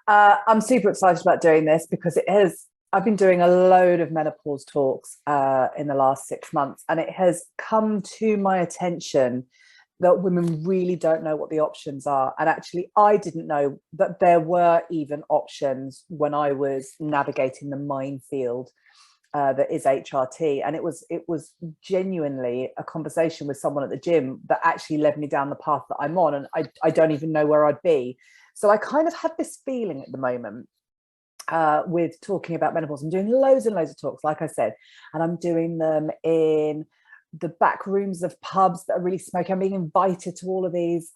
I'm super excited about doing this because I've been doing a load of menopause talks in the last 6 months, and it has come to my attention that women really don't know what the options are. And actually, I didn't know that there were even options when I was navigating the minefield that is HRT. And it was genuinely a conversation with someone at the gym that actually led me down the path that I'm on. And I don't even know where I'd be. So I kind of have this feeling at the moment with talking about menopause. I'm doing loads and loads of talks, like I said, and I'm doing them in the back rooms of pubs that are really smoky. I'm being invited to all of these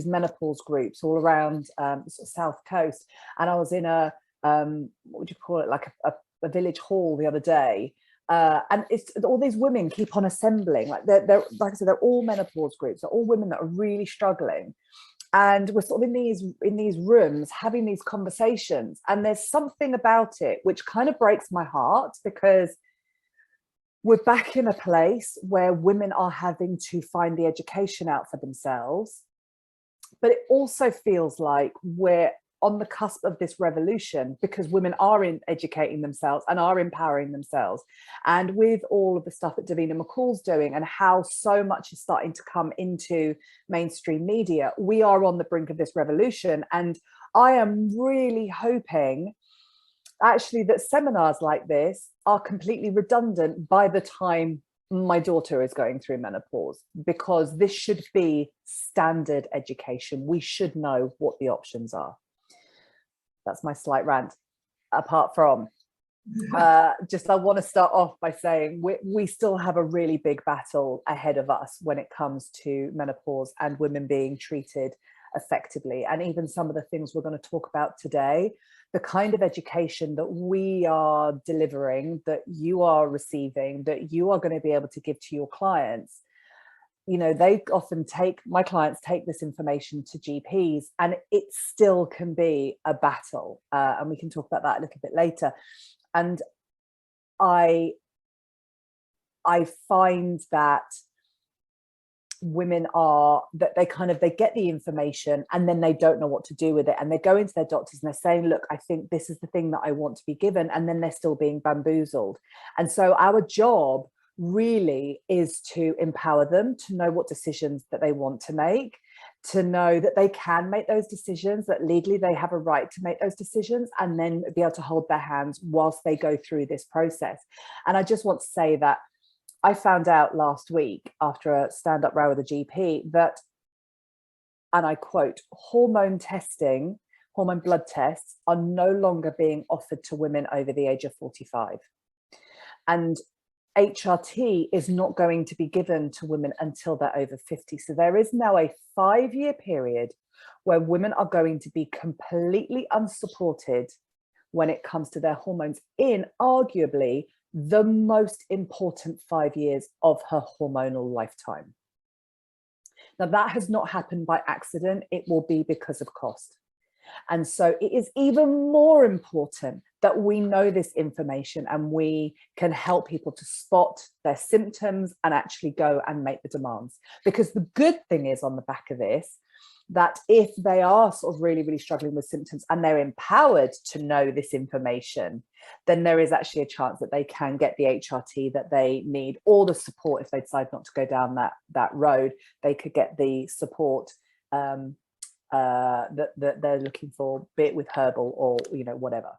menopause groups all around sort of South Coast. And I was in a what would you call it, like a village hall the other day. And it's all these women keep on assembling, like they're like I said, they're all menopause groups, they're all women that are really struggling. And we're sort of in these rooms having these conversations, and there's something about it which kind of breaks my heart, because we're back in a place where women are having to find the education out for themselves. But it also feels like we're on the cusp of this revolution, because women are educating themselves and are empowering themselves. And with all of the stuff that Davina McCall's doing and how so much is starting to come into mainstream media, we are on the brink of this revolution. And I am really hoping actually that seminars like this are completely redundant by the time my daughter is going through menopause, because this should be standard education. We should know what the options are. That's my slight rant. Apart from just, I want to start off by saying we still have a really big battle ahead of us when it comes to menopause and women being treated effectively. And even some of the things we're going to talk about today, the kind of education that we are delivering, that you are receiving, that you are going to be able to give to your clients. You know, they often my clients take this information to GPs, and it still can be a battle. And we can talk about that a little bit later. And I find that women they get the information and then they don't know what to do with it, and they go into their doctors and they're saying, look, I think this is the thing that I want to be given, and then they're still being bamboozled. And so our job really is to empower them to know what decisions that they want to make, to know that they can make those decisions, that legally they have a right to make those decisions, and then be able to hold their hands whilst they go through this process. And I just want to say that I found out last week after a stand-up row with a GP that, and I quote, hormone blood tests are no longer being offered to women over the age of 45. And HRT is not going to be given to women until they're over 50. So there is now a 5-year period where women are going to be completely unsupported when it comes to their hormones, in arguably the most important 5 years of her hormonal lifetime. Now, that has not happened by accident. It will be because of cost. And so it is even more important that we know this information and we can help people to spot their symptoms and actually go and make the demands. Because the good thing is, on the back of this, that if they are sort of really, really struggling with symptoms and they're empowered to know this information, then there is actually a chance that they can get the HRT that they need, or the support. If they decide not to go down that road, they could get the support that they're looking for, be it with herbal or, you know, whatever.